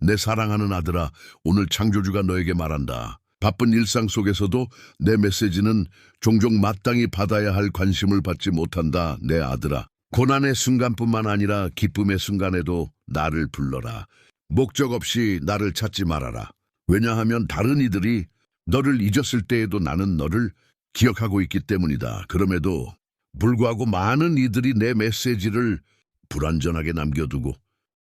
내 사랑하는 아들아, 오늘 창조주가 너에게 말한다. 바쁜 일상 속에서도 내 메시지는 종종 마땅히 받아야 할 관심을 받지 못한다, 내 아들아. 고난의 순간뿐만 아니라 기쁨의 순간에도 나를 불러라. 목적 없이 나를 찾지 말아라. 왜냐하면 다른 이들이 너를 잊었을 때에도 나는 너를 기억하고 있기 때문이다. 그럼에도 불구하고 많은 이들이 내 메시지를 불완전하게 남겨두고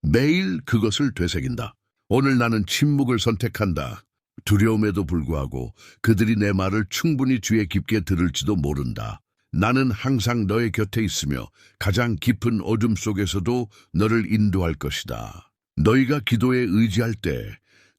매일 그것을 되새긴다. 오늘 나는 침묵을 선택한다. 두려움에도 불구하고 그들이 내 말을 충분히 귀에 깊게 들을지도 모른다. 나는 항상 너의 곁에 있으며 가장 깊은 어둠 속에서도 너를 인도할 것이다. 너희가 기도에 의지할 때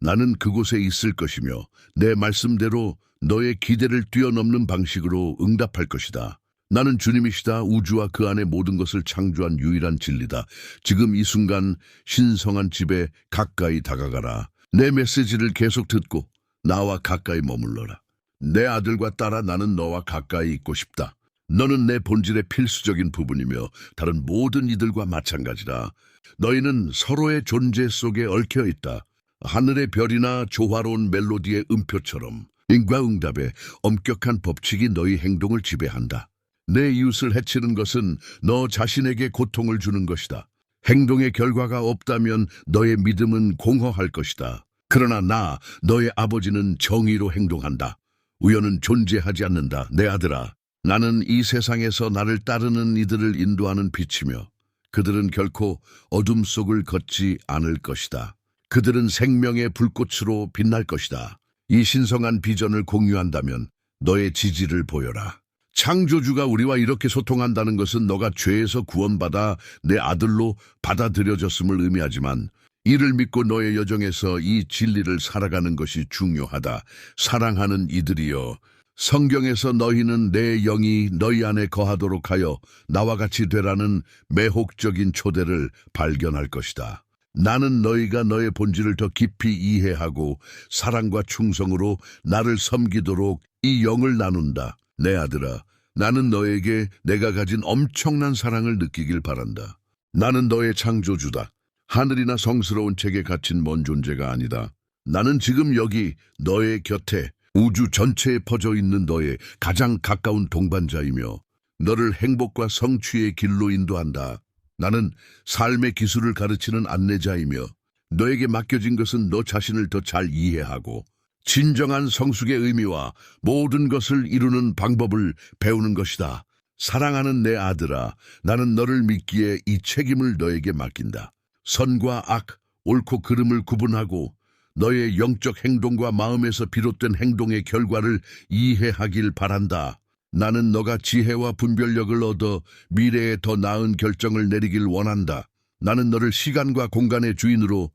나는 그곳에 있을 것이며 내 말씀대로 너의 기대를 뛰어넘는 방식으로 응답할 것이다. 나는 주님이시다. 우주와 그 안에 모든 것을 창조한 유일한 진리다. 지금 이 순간 신성한 집에 가까이 다가가라. 내 메시지를 계속 듣고 나와 가까이 머물러라. 내 아들과 딸아, 나는 너와 가까이 있고 싶다. 너는 내 본질의 필수적인 부분이며 다른 모든 이들과 마찬가지다. 너희는 서로의 존재 속에 얽혀 있다. 하늘의 별이나 조화로운 멜로디의 음표처럼 인과응답의 엄격한 법칙이 너희 행동을 지배한다. 내 이웃을 해치는 것은 너 자신에게 고통을 주는 것이다. 행동의 결과가 없다면 너의 믿음은 공허할 것이다. 그러나 너의 아버지는 정의로 행동한다. 우연은 존재하지 않는다. 내 아들아, 나는 이 세상에서 나를 따르는 이들을 인도하는 빛이며 그들은 결코 어둠 속을 걷지 않을 것이다. 그들은 생명의 불꽃으로 빛날 것이다. 이 신성한 비전을 공유한다면 너의 지지를 보여라. 창조주가 우리와 이렇게 소통한다는 것은 너가 죄에서 구원받아 내 아들로 받아들여졌음을 의미하지만 이를 믿고 너의 여정에서 이 진리를 살아가는 것이 중요하다. 사랑하는 이들이여, 성경에서 너희는 내 영이 너희 안에 거하도록 하여 나와 같이 되라는 매혹적인 초대를 발견할 것이다. 나는 너희가 너의 본질을 더 깊이 이해하고 사랑과 충성으로 나를 섬기도록 이 영을 나눈다. 내 아들아, 나는 너에게 내가 가진 엄청난 사랑을 느끼길 바란다. 나는 너의 창조주다. 하늘이나 성스러운 책에 갇힌 먼 존재가 아니다. 나는 지금 여기 너의 곁에 우주 전체에 퍼져 있는 너의 가장 가까운 동반자이며 너를 행복과 성취의 길로 인도한다. 나는 삶의 기술을 가르치는 안내자이며 너에게 맡겨진 것은 너 자신을 더 잘 이해하고 진정한 성숙의 의미와 모든 것을 이루는 방법을 배우는 것이다. 사랑하는 내 아들아, 나는 너를 믿기에 이 책임을 너에게 맡긴다. 선과 악, 옳고 그름을 구분하고 너의 영적 행동과 마음에서 비롯된 행동의 결과를 이해하길 바란다. 나는 너가 지혜와 분별력을 얻어 미래에 더 나은 결정을 내리길 원한다. 나는 너를 시간과 공간의 주인으로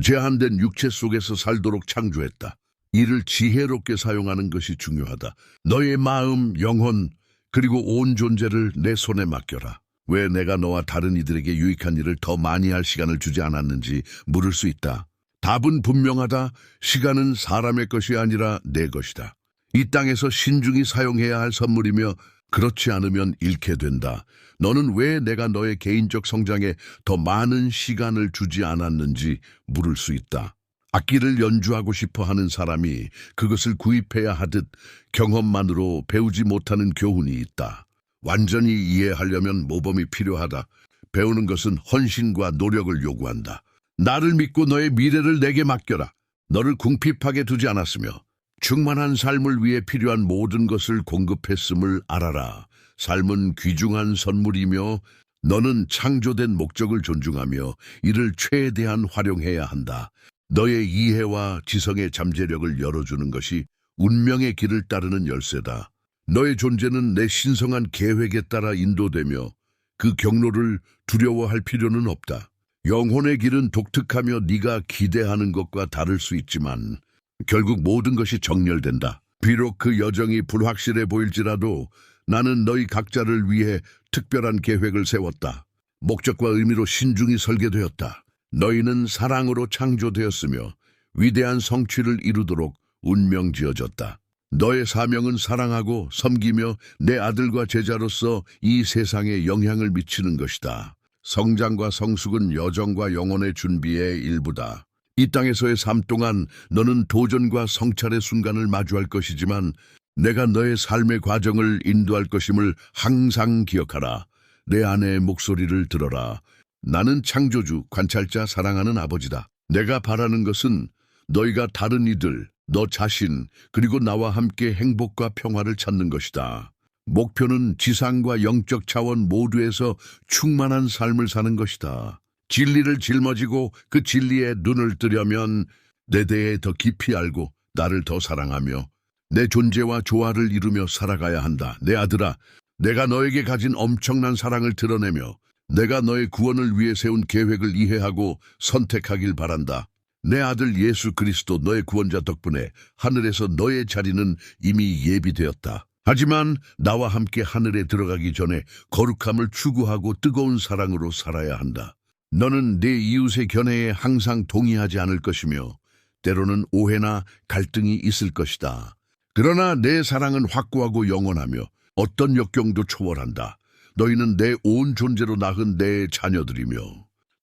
제한된 육체 속에서 살도록 창조했다. 이를 지혜롭게 사용하는 것이 중요하다. 너의 마음, 영혼, 그리고 온 존재를 내 손에 맡겨라. 왜 내가 너와 다른 이들에게 유익한 일을 더 많이 할 시간을 주지 않았는지 물을 수 있다. 답은 분명하다. 시간은 사람의 것이 아니라 내 것이다. 이 땅에서 신중히 사용해야 할 선물이며 그렇지 않으면 잃게 된다. 너는 왜 내가 너의 개인적 성장에 더 많은 시간을 주지 않았는지 물을 수 있다. 악기를 연주하고 싶어 하는 사람이 그것을 구입해야 하듯 경험만으로 배우지 못하는 교훈이 있다. 완전히 이해하려면 모범이 필요하다. 배우는 것은 헌신과 노력을 요구한다. 나를 믿고 너의 미래를 내게 맡겨라. 너를 궁핍하게 두지 않았으며 충만한 삶을 위해 필요한 모든 것을 공급했음을 알아라. 삶은 귀중한 선물이며 너는 창조된 목적을 존중하며 이를 최대한 활용해야 한다. 너의 이해와 지성의 잠재력을 열어주는 것이 운명의 길을 따르는 열쇠다. 너의 존재는 내 신성한 계획에 따라 인도되며 그 경로를 두려워할 필요는 없다. 영혼의 길은 독특하며 네가 기대하는 것과 다를 수 있지만 결국 모든 것이 정렬된다. 비록 그 여정이 불확실해 보일지라도 나는 너희 각자를 위해 특별한 계획을 세웠다. 목적과 의미로 신중히 설계되었다. 너희는 사랑으로 창조되었으며 위대한 성취를 이루도록 운명지어졌다. 너의 사명은 사랑하고 섬기며 내 아들과 제자로서 이 세상에 영향을 미치는 것이다. 성장과 성숙은 여정과 영혼의 준비의 일부다. 이 땅에서의 삶 동안 너는 도전과 성찰의 순간을 마주할 것이지만 내가 너의 삶의 과정을 인도할 것임을 항상 기억하라. 내 아내의 목소리를 들어라. 나는 창조주, 관찰자, 사랑하는 아버지다. 내가 바라는 것은 너희가 다른 이들, 너 자신, 그리고 나와 함께 행복과 평화를 찾는 것이다. 목표는 지상과 영적 차원 모두에서 충만한 삶을 사는 것이다. 진리를 짊어지고 그 진리에 눈을 뜨려면 내 대해 더 깊이 알고 나를 더 사랑하며 내 존재와 조화를 이루며 살아가야 한다. 내 아들아, 내가 너에게 가진 엄청난 사랑을 드러내며 내가 너의 구원을 위해 세운 계획을 이해하고 선택하길 바란다. 내 아들 예수 그리스도 너의 구원자 덕분에 하늘에서 너의 자리는 이미 예비되었다. 하지만 나와 함께 하늘에 들어가기 전에 거룩함을 추구하고 뜨거운 사랑으로 살아야 한다. 너는 네 이웃의 견해에 항상 동의하지 않을 것이며 때로는 오해나 갈등이 있을 것이다. 그러나 내 사랑은 확고하고 영원하며 어떤 역경도 초월한다. 너희는 내 온 존재로 낳은 내 자녀들이며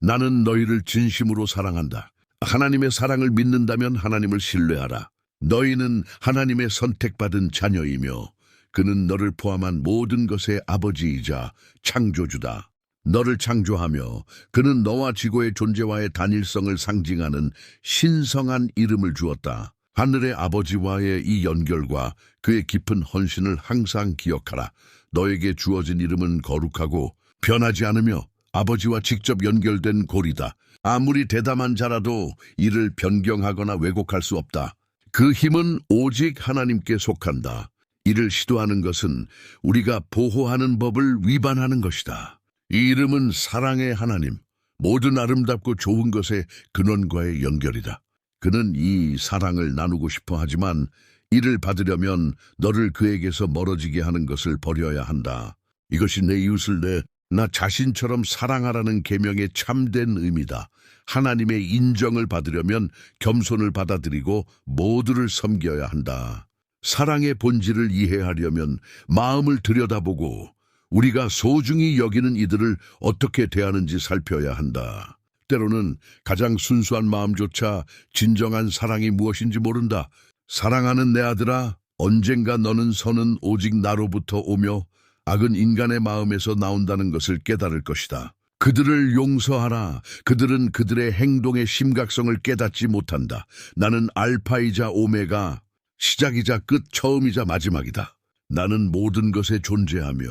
나는 너희를 진심으로 사랑한다. 하나님의 사랑을 믿는다면 하나님을 신뢰하라. 너희는 하나님의 선택받은 자녀이며 그는 너를 포함한 모든 것의 아버지이자 창조주다. 너를 창조하며 그는 너와 지구의 존재와의 단일성을 상징하는 신성한 이름을 주었다. 하늘의 아버지와의 이 연결과 그의 깊은 헌신을 항상 기억하라. 너에게 주어진 이름은 거룩하고 변하지 않으며 아버지와 직접 연결된 고리다. 아무리 대담한 자라도 이를 변경하거나 왜곡할 수 없다. 그 힘은 오직 하나님께 속한다. 이를 시도하는 것은 우리가 보호하는 법을 위반하는 것이다. 이 이름은 사랑의 하나님, 모든 아름답고 좋은 것의 근원과의 연결이다. 그는 이 사랑을 나누고 싶어 하지만 이를 받으려면 너를 그에게서 멀어지게 하는 것을 버려야 한다. 이것이 내 이웃을 나 자신처럼 사랑하라는 계명의 참된 의미다. 하나님의 인정을 받으려면 겸손을 받아들이고 모두를 섬겨야 한다. 사랑의 본질을 이해하려면 마음을 들여다보고 우리가 소중히 여기는 이들을 어떻게 대하는지 살펴야 한다. 때로는 가장 순수한 마음조차 진정한 사랑이 무엇인지 모른다. 사랑하는 내 아들아, 언젠가 너는 선은 오직 나로부터 오며 악은 인간의 마음에서 나온다는 것을 깨달을 것이다. 그들을 용서하라. 그들은 그들의 행동의 심각성을 깨닫지 못한다. 나는 알파이자 오메가, 시작이자 끝, 처음이자 마지막이다. 나는 모든 것에 존재하며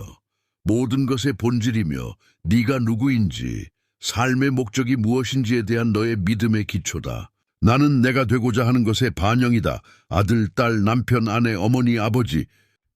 모든 것의 본질이며 네가 누구인지, 삶의 목적이 무엇인지에 대한 너의 믿음의 기초다. 나는 내가 되고자 하는 것의 반영이다. 아들, 딸, 남편, 아내, 어머니, 아버지.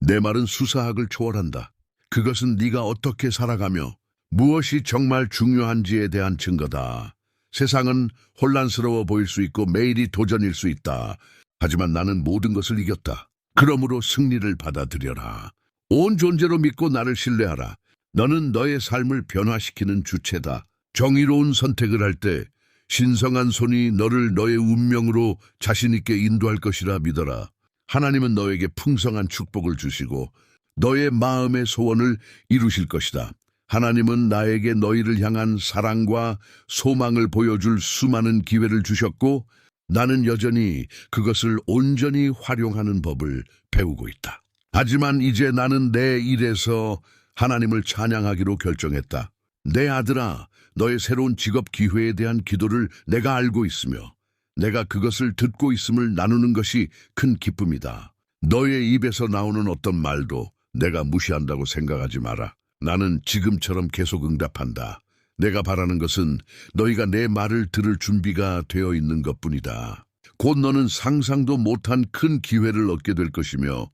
내 말은 수사학을 초월한다. 그것은 네가 어떻게 살아가며 무엇이 정말 중요한지에 대한 증거다. 세상은 혼란스러워 보일 수 있고 매일이 도전일 수 있다. 하지만 나는 모든 것을 이겼다. 그러므로 승리를 받아들여라. 온 존재로 믿고 나를 신뢰하라. 너는 너의 삶을 변화시키는 주체다. 정의로운 선택을 할 때 신성한 손이 너를 너의 운명으로 자신 있게 인도할 것이라 믿어라. 하나님은 너에게 풍성한 축복을 주시고 너의 마음의 소원을 이루실 것이다. 하나님은 나에게 너희를 향한 사랑과 소망을 보여줄 수많은 기회를 주셨고 나는 여전히 그것을 온전히 활용하는 법을 배우고 있다. 하지만 이제 나는 내 일에서 하나님을 찬양하기로 결정했다. 내 아들아, 너의 새로운 직업 기회에 대한 기도를 내가 알고 있으며 내가 그것을 듣고 있음을 나누는 것이 큰 기쁨이다. 너의 입에서 나오는 어떤 말도 내가 무시한다고 생각하지 마라. 나는 지금처럼 계속 응답한다. 내가 바라는 것은 너희가 내 말을 들을 준비가 되어 있는 것뿐이다. 곧 너는 상상도 못한 큰 기회를 얻게 될 것이며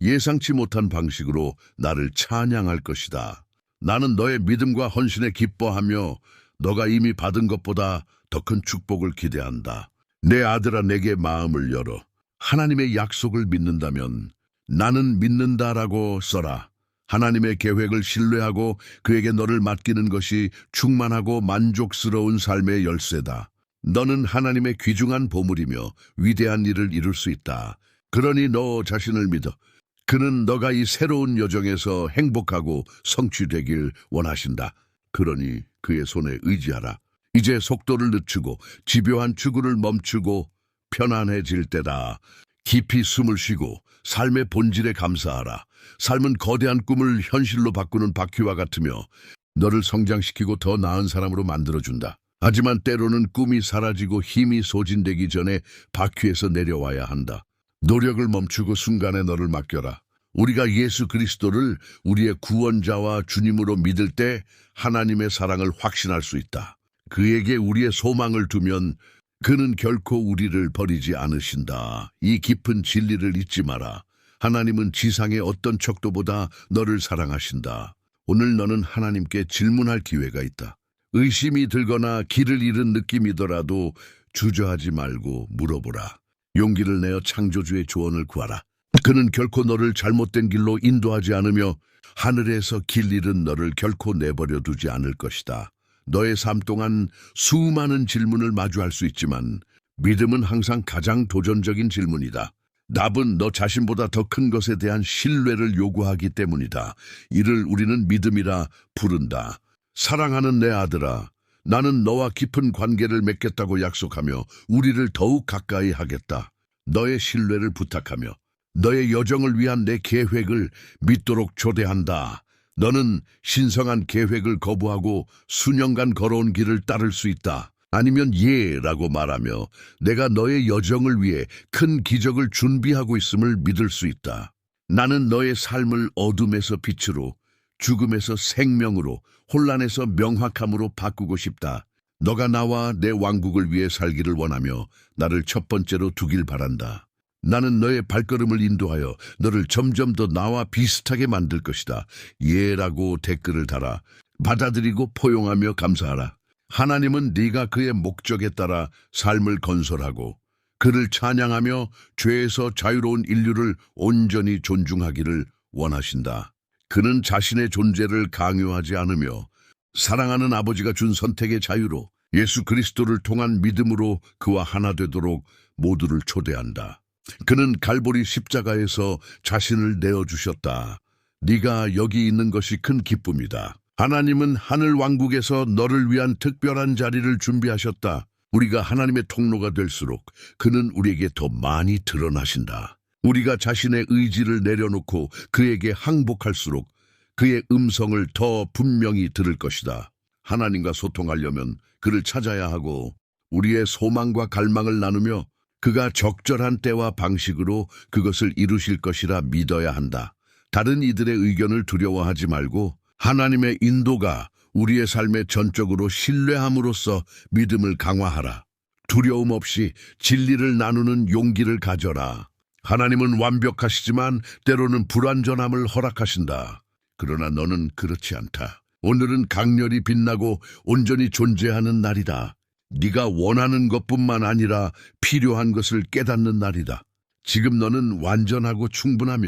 예상치 못한 방식으로 나를 찬양할 것이다. 나는 너의 믿음과 헌신에 기뻐하며 너가 이미 받은 것보다 더 큰 축복을 기대한다. 내 아들아, 내게 마음을 열어. 하나님의 약속을 믿는다면 나는 믿는다라고 써라. 하나님의 계획을 신뢰하고 그에게 너를 맡기는 것이 충만하고 만족스러운 삶의 열쇠다. 너는 하나님의 귀중한 보물이며 위대한 일을 이룰 수 있다. 그러니 너 자신을 믿어. 그는 너가 이 새로운 여정에서 행복하고 성취되길 원하신다. 그러니 그의 손에 의지하라. 이제 속도를 늦추고 집요한 추구를 멈추고 편안해질 때다. 깊이 숨을 쉬고 삶의 본질에 감사하라. 삶은 거대한 꿈을 현실로 바꾸는 바퀴와 같으며 너를 성장시키고 더 나은 사람으로 만들어준다. 하지만 때로는 꿈이 사라지고 힘이 소진되기 전에 바퀴에서 내려와야 한다. 노력을 멈추고 순간에 너를 맡겨라. 우리가 예수 그리스도를 우리의 구원자와 주님으로 믿을 때 하나님의 사랑을 확신할 수 있다. 그에게 우리의 소망을 두면 그는 결코 우리를 버리지 않으신다. 이 깊은 진리를 잊지 마라. 하나님은 지상의 어떤 척도보다 너를 사랑하신다. 오늘 너는 하나님께 질문할 기회가 있다. 의심이 들거나 길을 잃은 느낌이더라도 주저하지 말고 물어보라. 용기를 내어 창조주의 조언을 구하라. 그는 결코 너를 잘못된 길로 인도하지 않으며 하늘에서 길 잃은 너를 결코 내버려 두지 않을 것이다. 너의 삶 동안 수많은 질문을 마주할 수 있지만 믿음은 항상 가장 도전적인 질문이다. 답은 너 자신보다 더 큰 것에 대한 신뢰를 요구하기 때문이다. 이를 우리는 믿음이라 부른다. 사랑하는 내 아들아, 나는 너와 깊은 관계를 맺겠다고 약속하며 우리를 더욱 가까이 하겠다. 너의 신뢰를 부탁하며 너의 여정을 위한 내 계획을 믿도록 초대한다. 너는 신성한 계획을 거부하고 수년간 걸어온 길을 따를 수 있다. 아니면 예라고 말하며 내가 너의 여정을 위해 큰 기적을 준비하고 있음을 믿을 수 있다. 나는 너의 삶을 어둠에서 빛으로, 죽음에서 생명으로, 혼란에서 명확함으로 바꾸고 싶다. 너가 나와 내 왕국을 위해 살기를 원하며 나를 첫 번째로 두길 바란다. 나는 너의 발걸음을 인도하여 너를 점점 더 나와 비슷하게 만들 것이다. 예라고 댓글을 달아 받아들이고 포용하며 감사하라. 하나님은 네가 그의 목적에 따라 삶을 건설하고 그를 찬양하며 죄에서 자유로운 인류를 온전히 존중하기를 원하신다. 그는 자신의 존재를 강요하지 않으며 사랑하는 아버지가 준 선택의 자유로 예수 그리스도를 통한 믿음으로 그와 하나 되도록 모두를 초대한다. 그는 갈보리 십자가에서 자신을 내어주셨다. 네가 여기 있는 것이 큰 기쁨이다. 하나님은 하늘 왕국에서 너를 위한 특별한 자리를 준비하셨다. 우리가 하나님의 통로가 될수록 그는 우리에게 더 많이 드러나신다. 우리가 자신의 의지를 내려놓고 그에게 항복할수록 그의 음성을 더 분명히 들을 것이다. 하나님과 소통하려면 그를 찾아야 하고 우리의 소망과 갈망을 나누며 그가 적절한 때와 방식으로 그것을 이루실 것이라 믿어야 한다. 다른 이들의 의견을 두려워하지 말고 하나님의 인도가 우리의 삶에 전적으로 신뢰함으로써 믿음을 강화하라. 두려움 없이 진리를 나누는 용기를 가져라. 하나님은 완벽하시지만 때로는 불완전함을 허락하신다. 그러나 너는 그렇지 않다. 오늘은 강렬히 빛나고 온전히 존재하는 날이다. 네가 원하는 것뿐만 아니라 필요한 것을 깨닫는 날이다. 지금 너는 완전하고 충분하며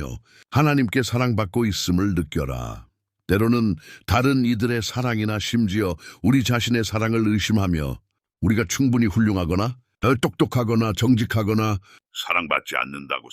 하나님께 사랑받고 있음을 느껴라. 때로는 다른 이들의 사랑이나 심지어 우리 자신의 사랑을 의심하며 우리가 충분히 훌륭하거나 똑똑하거나 정직하거나 사랑받지 않는다고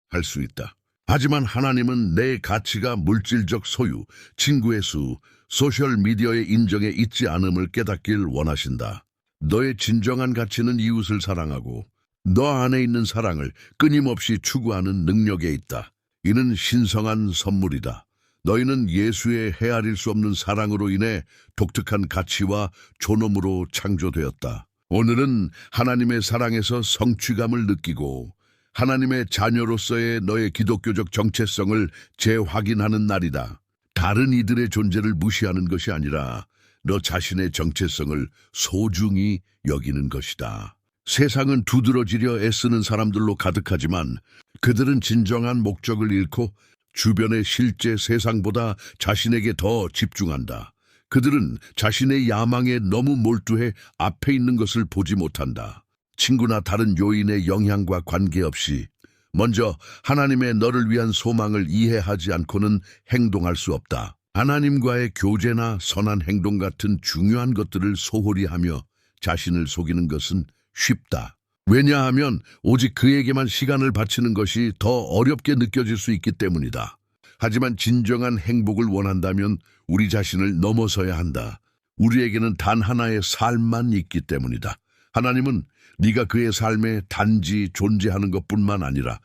생각할 수 있다. 하지만 하나님은 내 가치가 물질적 소유, 친구의 수, 소셜미디어의 인정에 있지 않음을 깨닫길 원하신다. 너의 진정한 가치는 이웃을 사랑하고 너 안에 있는 사랑을 끊임없이 추구하는 능력에 있다. 이는 신성한 선물이다. 너희는 예수의 헤아릴 수 없는 사랑으로 인해 독특한 가치와 존엄으로 창조되었다. 오늘은 하나님의 사랑에서 성취감을 느끼고 하나님의 자녀로서의 너의 기독교적 정체성을 재확인하는 날이다. 다른 이들의 존재를 무시하는 것이 아니라 너 자신의 정체성을 소중히 여기는 것이다. 세상은 두드러지려 애쓰는 사람들로 가득하지만 그들은 진정한 목적을 잃고 주변의 실제 세상보다 자신에게 더 집중한다. 그들은 자신의 야망에 너무 몰두해 앞에 있는 것을 보지 못한다. 친구나 다른 요인의 영향과 관계없이 먼저 하나님의 너를 위한 소망을 이해하지 않고는 행동할 수 없다. 하나님과의 교제나 선한 행동 같은 중요한 것들을 소홀히 하며 자신을 속이는 것은 쉽다. 왜냐하면 오직 그에게만 시간을 바치는 것이 더 어렵게 느껴질 수 있기 때문이다. 하지만 진정한 행복을 원한다면 우리 자신을 넘어서야 한다. 우리에게는 단 하나의 삶만 있기 때문이다. 하나님은 네가 그의 삶에 단지 존재하는 것뿐만 아니라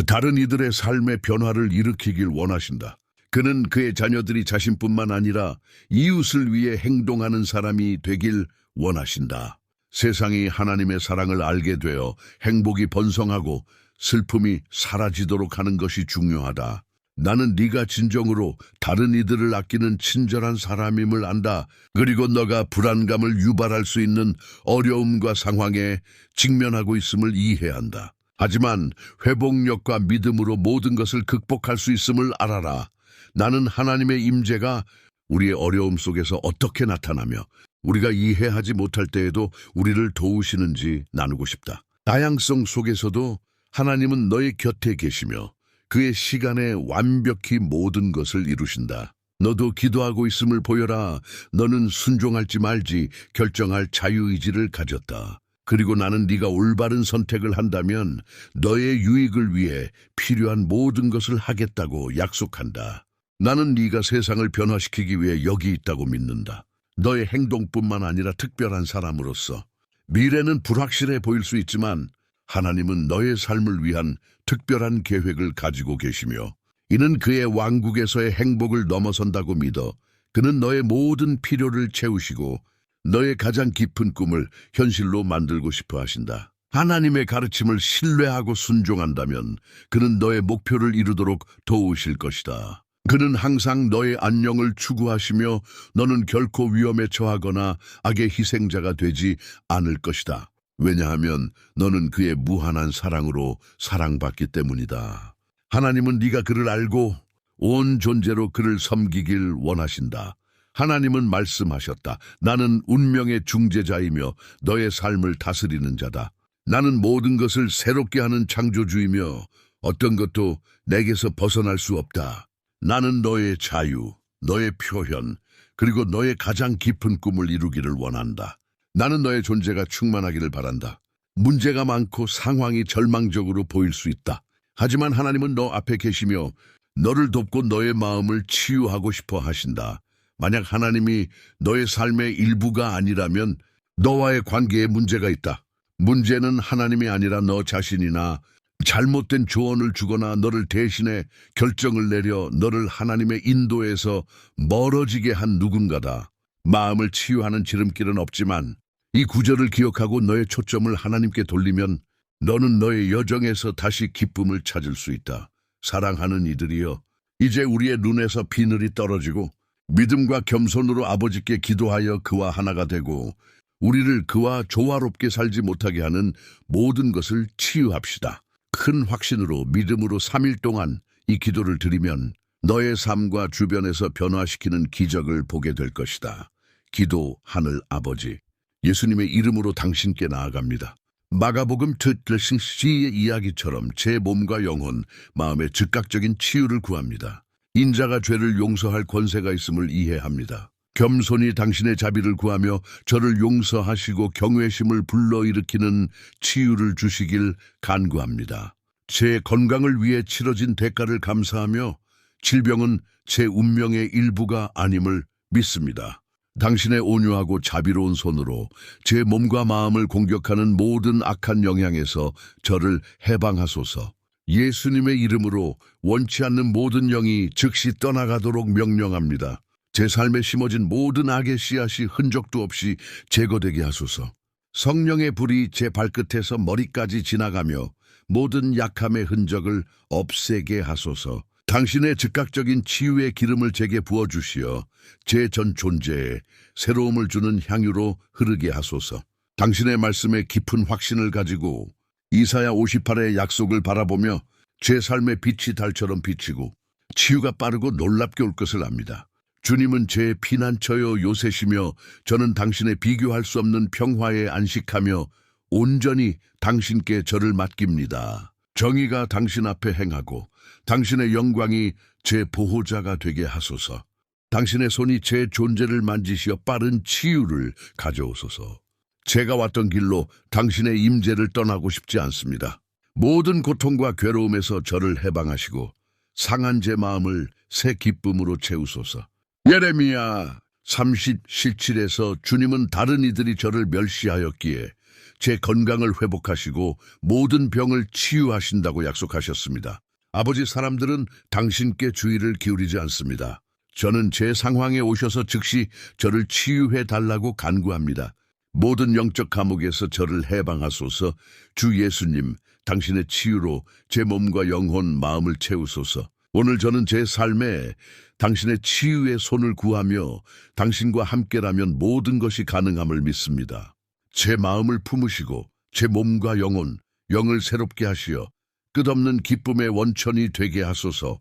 다른 이들의 삶의 변화를 일으키길 원하신다. 그는 그의 자녀들이 자신뿐만 아니라 이웃을 위해 행동하는 사람이 되길 원하신다. 세상이 하나님의 사랑을 알게 되어 행복이 번성하고 슬픔이 사라지도록 하는 것이 중요하다. 나는 네가 진정으로 다른 이들을 아끼는 친절한 사람임을 안다. 그리고 너가 불안감을 유발할 수 있는 어려움과 상황에 직면하고 있음을 이해한다. 하지만 회복력과 믿음으로 모든 것을 극복할 수 있음을 알아라. 나는 하나님의 임재가 우리의 어려움 속에서 어떻게 나타나며 우리가 이해하지 못할 때에도 우리를 도우시는지 나누고 싶다. 다양성 속에서도 하나님은 너의 곁에 계시며 그의 시간에 완벽히 모든 것을 이루신다. 너도 기도하고 있음을 보여라. 너는 순종할지 말지 결정할 자유의지를 가졌다. 그리고 나는 네가 올바른 선택을 한다면 너의 유익을 위해 필요한 모든 것을 하겠다고 약속한다. 나는 네가 세상을 변화시키기 위해 여기 있다고 믿는다. 너의 행동뿐만 아니라 특별한 사람으로서. 미래는 불확실해 보일 수 있지만 하나님은 너의 삶을 위한 특별한 계획을 가지고 계시며 이는 그의 왕국에서의 행복을 넘어선다고 믿어 그는 너의 모든 필요를 채우시고 너의 가장 깊은 꿈을 현실로 만들고 싶어 하신다. 하나님의 가르침을 신뢰하고 순종한다면 그는 너의 목표를 이루도록 도우실 것이다. 그는 항상 너의 안녕을 추구하시며 너는 결코 위험에 처하거나 악의 희생자가 되지 않을 것이다. 왜냐하면 너는 그의 무한한 사랑으로 사랑받기 때문이다. 하나님은 네가 그를 알고 온 존재로 그를 섬기길 원하신다. 하나님은 말씀하셨다. 나는 운명의 중재자이며 너의 삶을 다스리는 자다. 나는 모든 것을 새롭게 하는 창조주이며 어떤 것도 내게서 벗어날 수 없다. 나는 너의 자유, 너의 표현, 그리고 너의 가장 깊은 꿈을 이루기를 원한다. 나는 너의 존재가 충만하기를 바란다. 문제가 많고 상황이 절망적으로 보일 수 있다. 하지만 하나님은 너 앞에 계시며 너를 돕고 너의 마음을 치유하고 싶어 하신다. 만약 하나님이 너의 삶의 일부가 아니라면 너와의 관계에 문제가 있다. 문제는 하나님이 아니라 너 자신이나 잘못된 조언을 주거나 너를 대신해 결정을 내려 너를 하나님의 인도에서 멀어지게 한 누군가다. 마음을 치유하는 지름길은 없지만 이 구절을 기억하고 너의 초점을 하나님께 돌리면 너는 너의 여정에서 다시 기쁨을 찾을 수 있다. 사랑하는 이들이여, 이제 우리의 눈에서 비늘이 떨어지고 믿음과 겸손으로 아버지께 기도하여 그와 하나가 되고 우리를 그와 조화롭게 살지 못하게 하는 모든 것을 치유합시다. 큰 확신으로 믿음으로 3일 동안 이 기도를 드리면 너의 삶과 주변에서 변화시키는 기적을 보게 될 것이다. 기도 하늘 아버지, 예수님의 이름으로 당신께 나아갑니다. 마가복음 트틀싱시의 이야기처럼 제 몸과 영혼, 마음의 즉각적인 치유를 구합니다. 인자가 죄를 용서할 권세가 있음을 이해합니다. 겸손히 당신의 자비를 구하며 저를 용서하시고 경외심을 불러일으키는 치유를 주시길 간구합니다. 제 건강을 위해 치러진 대가를 감사하며 질병은 제 운명의 일부가 아님을 믿습니다. 당신의 온유하고 자비로운 손으로 제 몸과 마음을 공격하는 모든 악한 영향에서 저를 해방하소서. 예수님의 이름으로 원치 않는 모든 영이 즉시 떠나가도록 명령합니다. 제 삶에 심어진 모든 악의 씨앗이 흔적도 없이 제거되게 하소서. 성령의 불이 제 발끝에서 머리까지 지나가며 모든 약함의 흔적을 없애게 하소서. 당신의 즉각적인 치유의 기름을 제게 부어주시어 제 전 존재에 새로움을 주는 향유로 흐르게 하소서. 당신의 말씀에 깊은 확신을 가지고 이사야 58의 약속을 바라보며 제 삶의 빛이 달처럼 비치고 치유가 빠르고 놀랍게 올 것을 압니다. 주님은 제 피난처요 요새시며 저는 당신의 비교할 수 없는 평화에 안식하며 온전히 당신께 저를 맡깁니다. 정의가 당신 앞에 행하고 당신의 영광이 제 보호자가 되게 하소서. 당신의 손이 제 존재를 만지시어 빠른 치유를 가져오소서. 제가 왔던 길로 당신의 임재를 떠나고 싶지 않습니다. 모든 고통과 괴로움에서 저를 해방하시고 상한 제 마음을 새 기쁨으로 채우소서. 예레미야 30:17에서 주님은 다른 이들이 저를 멸시하였기에 제 건강을 회복하시고 모든 병을 치유하신다고 약속하셨습니다. 아버지, 사람들은 당신께 주의를 기울이지 않습니다. 저는 제 상황에 오셔서 즉시 저를 치유해 달라고 간구합니다. 모든 영적 감옥에서 저를 해방하소서. 주 예수님, 당신의 치유로 제 몸과 영혼, 마음을 채우소서. 오늘 저는 제 삶에 당신의 치유의 손을 구하며 당신과 함께라면 모든 것이 가능함을 믿습니다. 제 마음을 품으시고 제 몸과 영을 새롭게 하시어 끝없는 기쁨의 원천이 되게 하소서.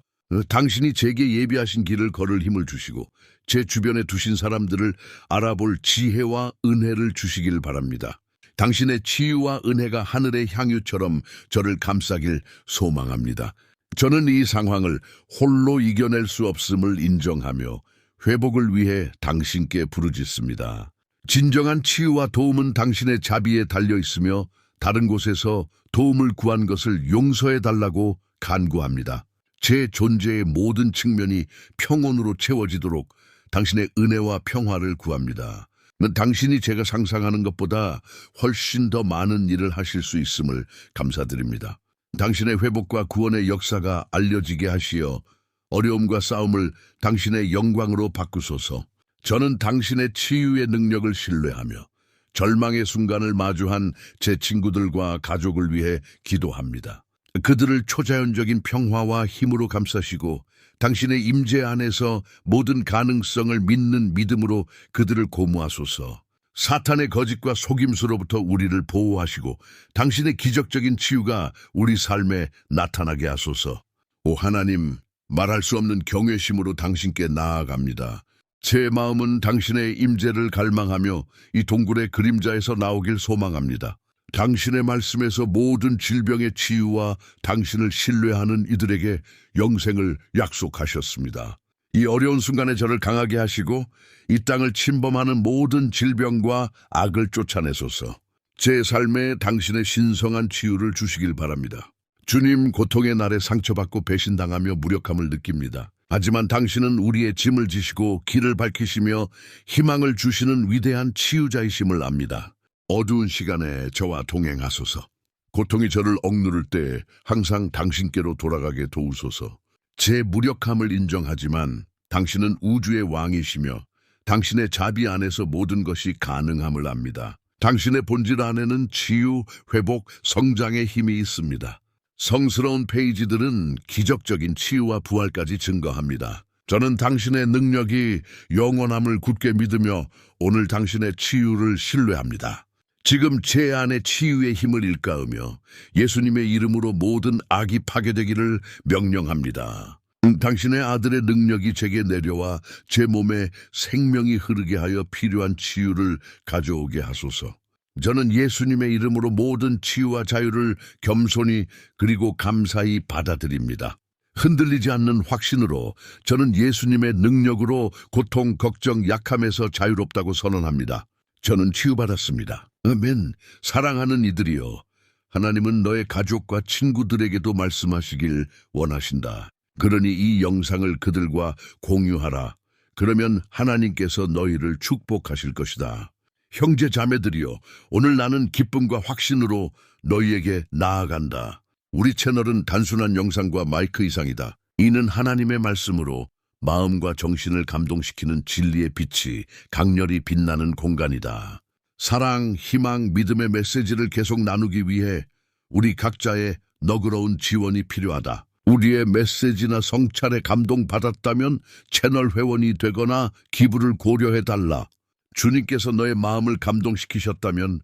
당신이 제게 예비하신 길을 걸을 힘을 주시고 제 주변에 두신 사람들을 알아볼 지혜와 은혜를 주시길 바랍니다. 당신의 치유와 은혜가 하늘의 향유처럼 저를 감싸길 소망합니다. 저는 이 상황을 홀로 이겨낼 수 없음을 인정하며 회복을 위해 당신께 부르짖습니다. 진정한 치유와 도움은 당신의 자비에 달려 있으며 다른 곳에서 도움을 구한 것을 용서해 달라고 간구합니다. 제 존재의 모든 측면이 평온으로 채워지도록 당신의 은혜와 평화를 구합니다. 당신이 제가 상상하는 것보다 훨씬 더 많은 일을 하실 수 있음을 감사드립니다. 당신의 회복과 구원의 역사가 알려지게 하시어 어려움과 싸움을 당신의 영광으로 바꾸소서. 저는 당신의 치유의 능력을 신뢰하며 절망의 순간을 마주한 제 친구들과 가족을 위해 기도합니다. 그들을 초자연적인 평화와 힘으로 감싸시고 당신의 임재 안에서 모든 가능성을 믿는 믿음으로 그들을 고무하소서. 사탄의 거짓과 속임수로부터 우리를 보호하시고 당신의 기적적인 치유가 우리 삶에 나타나게 하소서. 오 하나님, 말할 수 없는 경외심으로 당신께 나아갑니다. 제 마음은 당신의 임재를 갈망하며 이 동굴의 그림자에서 나오길 소망합니다. 당신의 말씀에서 모든 질병의 치유와 당신을 신뢰하는 이들에게 영생을 약속하셨습니다. 이 어려운 순간에 저를 강하게 하시고 이 땅을 침범하는 모든 질병과 악을 쫓아내소서. 제 삶에 당신의 신성한 치유를 주시길 바랍니다. 주님, 고통의 날에 상처받고 배신당하며 무력함을 느낍니다. 하지만 당신은 우리의 짐을 지시고 길을 밝히시며 희망을 주시는 위대한 치유자이심을 압니다. 어두운 시간에 저와 동행하소서. 고통이 저를 억누를 때 항상 당신께로 돌아가게 도우소서. 제 무력함을 인정하지만 당신은 우주의 왕이시며 당신의 자비 안에서 모든 것이 가능함을 압니다. 당신의 본질 안에는 치유, 회복, 성장의 힘이 있습니다. 성스러운 페이지들은 기적적인 치유와 부활까지 증거합니다. 저는 당신의 능력이 영원함을 굳게 믿으며 오늘 당신의 치유를 신뢰합니다. 지금 제 안에 치유의 힘을 일깨우며 예수님의 이름으로 모든 악이 파괴되기를 명령합니다. 당신의 아들의 능력이 제게 내려와 제 몸에 생명이 흐르게 하여 필요한 치유를 가져오게 하소서. 저는 예수님의 이름으로 모든 치유와 자유를 겸손히 그리고 감사히 받아들입니다. 흔들리지 않는 확신으로 저는 예수님의 능력으로 고통, 걱정, 약함에서 자유롭다고 선언합니다. 저는 치유받았습니다. 아멘. 사랑하는 이들이여, 하나님은 너의 가족과 친구들에게도 말씀하시길 원하신다. 그러니 이 영상을 그들과 공유하라. 그러면 하나님께서 너희를 축복하실 것이다. 형제 자매들이여, 오늘 나는 기쁨과 확신으로 너희에게 나아간다. 우리 채널은 단순한 영상과 마이크 이상이다. 이는 하나님의 말씀으로 마음과 정신을 감동시키는 진리의 빛이 강렬히 빛나는 공간이다. 사랑, 희망, 믿음의 메시지를 계속 나누기 위해 우리 각자의 너그러운 지원이 필요하다. 우리의 메시지나 성찰에 감동받았다면 채널 회원이 되거나 기부를 고려해달라. 주님께서 너의 마음을 감동시키셨다면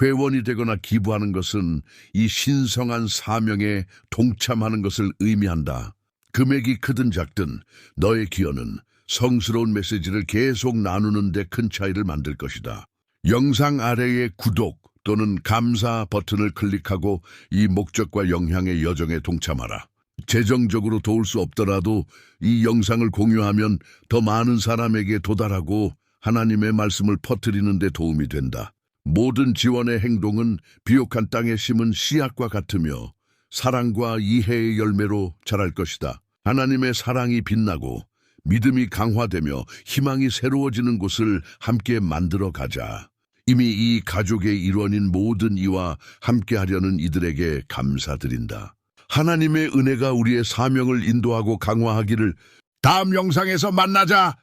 회원이 되거나 기부하는 것은 이 신성한 사명에 동참하는 것을 의미한다. 금액이 크든 작든 너의 기여는 성스러운 메시지를 계속 나누는 데 큰 차이를 만들 것이다. 영상 아래의 구독 또는 감사 버튼을 클릭하고 이 목적과 영향의 여정에 동참하라. 재정적으로 도울 수 없더라도 이 영상을 공유하면 더 많은 사람에게 도달하고 하나님의 말씀을 퍼뜨리는 데 도움이 된다. 모든 지원의 행동은 비옥한 땅에 심은 씨앗과 같으며 사랑과 이해의 열매로 자랄 것이다. 하나님의 사랑이 빛나고 믿음이 강화되며 희망이 새로워지는 곳을 함께 만들어 가자. 이미 이 가족의 일원인 모든 이와 함께하려는 이들에게 감사드린다. 하나님의 은혜가 우리의 사명을 인도하고 강화하기를. 다음 영상에서 만나자.